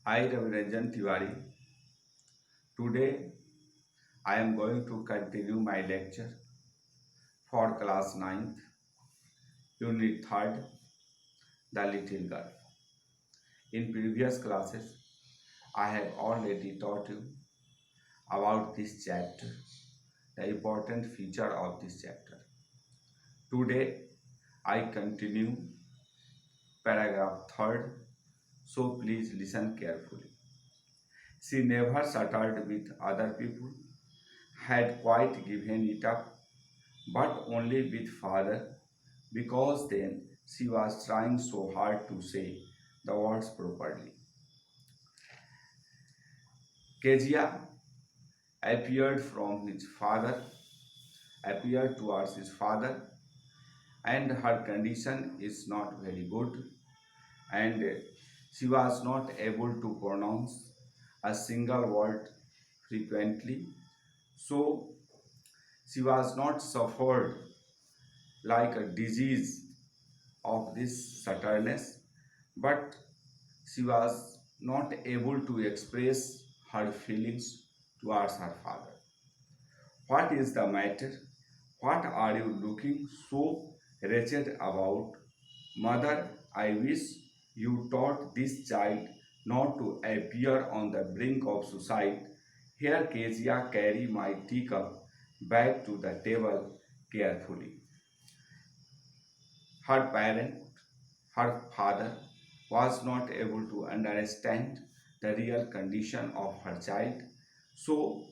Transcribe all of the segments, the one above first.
I, Raviranjan Tiwari. Today, I am going to continue my lecture for class 9th, unit 3rd, The Little Girl. In previous classes, I have already taught you about this chapter, the important feature of this chapter. Today, I continue paragraph 3rd, so please listen carefully. She never settled with other people, had quite given it up, but only with father, because then she was trying so hard to say the words properly. Kezia appeared from his father, appeared towards his father, and her condition is not very good, and she was not able to pronounce a single word frequently. So she was not suffered like a disease of this stubbornness, but she was not able to express her feelings towards her father. What is the matter? What are you looking so wretched about? Mother, I wish you taught this child not to appear on the brink of suicide. Here Kezia carried my teacup back to the table carefully. Her parent, her father, was not able to understand the real condition of her child, so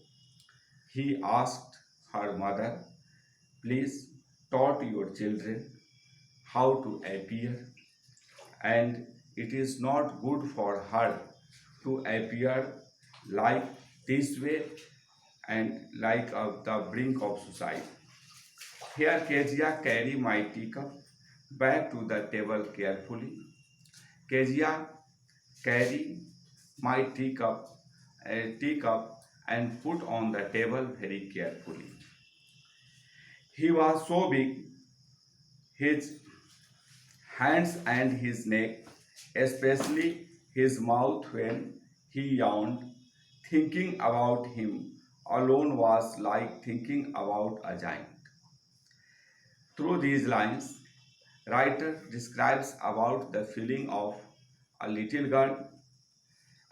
he asked her mother, please taught your children how to appear, and it is not good for her to appear like this way and like the brink of suicide. Here Kezia carried my teacup back to the table carefully. Kezia carried my teacup and put on the table very carefully. He was so big, his hands and his neck, especially his mouth when he yawned. Thinking about him alone was like thinking about a giant. Through these lines, writer describes about the feeling of a little girl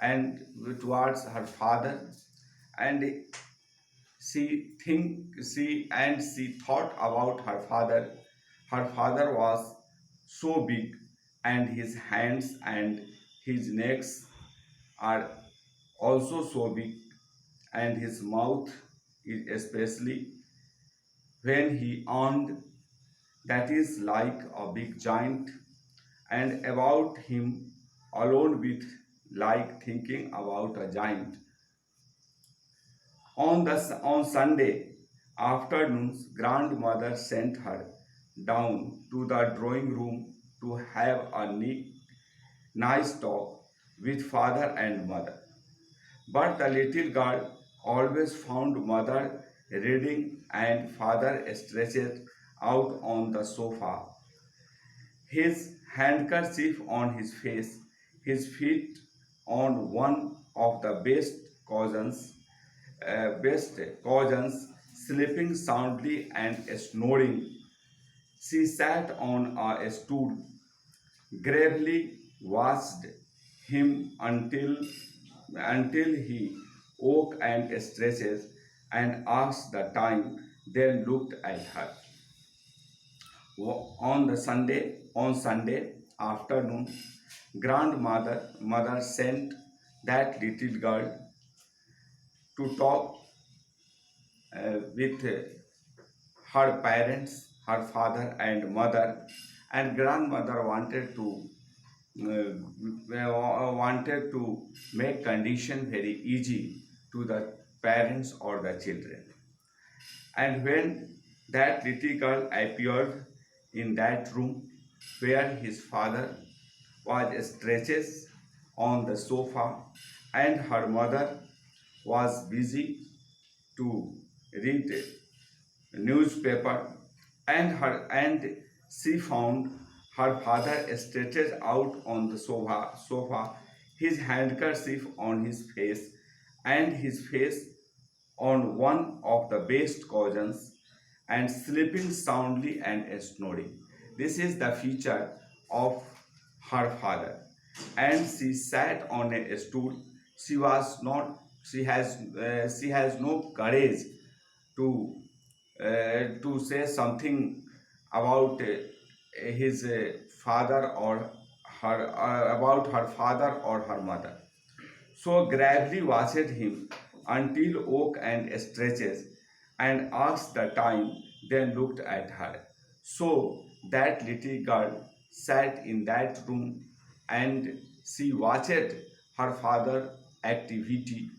and towards her father, and she thought about her father. Her father was so big, and his hands and his necks are also so big, and his mouth is especially when he yawned, that is like a big giant, and about him alone with like thinking about a giant. On Sunday afternoons, grandmother sent her down to the drawing room to have a nice talk with father and mother. But the little girl always found mother reading and father stretched out on the sofa, his handkerchief on his face, his feet on one of the best cousins, sleeping soundly and snoring. She sat on a stool, gravely watched him until he woke and stretched and asked the time, then looked at her. On Sunday afternoon, grandmother sent that little girl to talk with her parents, her father and mother, and grandmother wanted to make condition very easy to the parents or the children. And when that little girl appeared in that room where his father was stretched on the sofa and her mother was busy to read newspaper, and she found her father stretched out on the sofa. his handkerchief on his face, and his face on one of the best cousins, and sleeping soundly and snoring. This is the feature of her father. And she sat on a stool. She was not. She has no courage to say something about his father or her about her father or her mother. So gravely watched him until woke and stretches and asked the time, then looked at her. So that little girl sat in that room and she watched her father activity.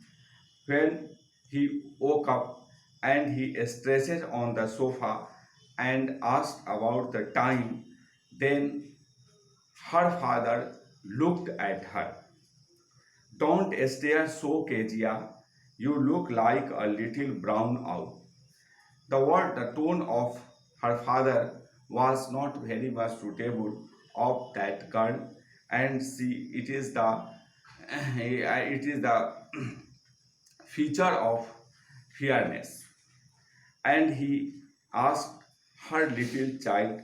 When he woke up and he stretched on the sofa and asked about the time, then her father looked at her. Don't stare so, Kezia. You look like a little brown owl. The tone of her father was not very much suitable of that girl, and see, it is the feature of fairness. And he asked her little child,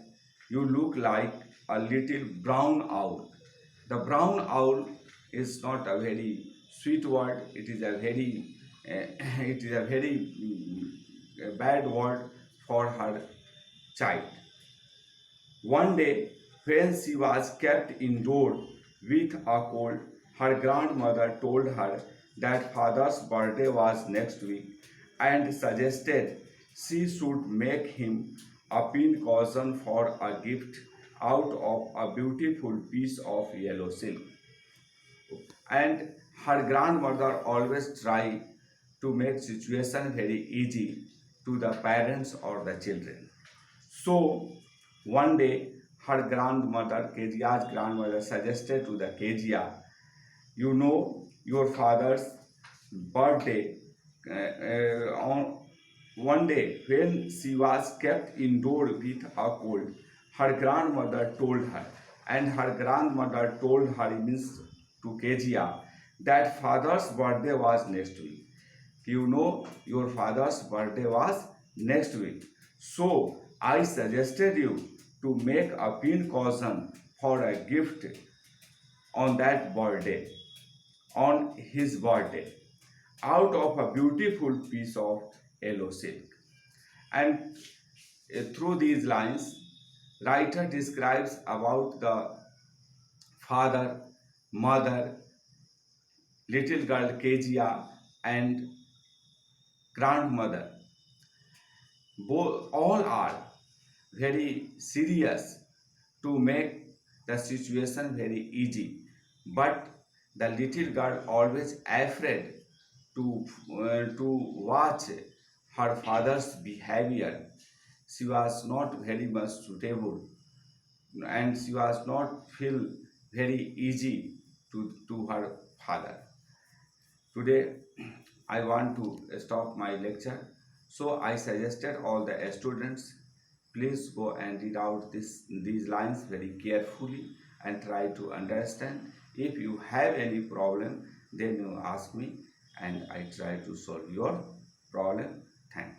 "You look like a little brown owl." The brown owl is not a very sweet word. It is a very it is a very bad word for her child. One day, when she was kept indoors with a cold, her grandmother told her that father's birthday was next week and suggested she should make him a pin cushion for a gift out of a beautiful piece of yellow silk. And her grandmother always tried to make situation very easy to the parents or the children. So one day her grandmother, Kejia's grandmother, suggested to the Kejia, you know your father's birthday on one day when she was kept indoors with a cold, her grandmother told her, and her grandmother told her, means to Kezia, that father's birthday was next week. You know your father's birthday was next week. So I suggested you to make a pin cushion for a gift on that birthday, on his birthday, out of a beautiful piece of yellow silk. And through these lines, writer describes about the father, mother, little girl Kezia, and grandmother. All are very serious to make the situation very easy. But the little girl always afraid to watch her father's behavior. She was not very much suitable, and she was not feel very easy to her father. Today I want to stop my lecture. So I suggested all the students, please go and read out these lines very carefully and try to understand. If you have any problem, then you ask me and I try to solve your problem. Thanks.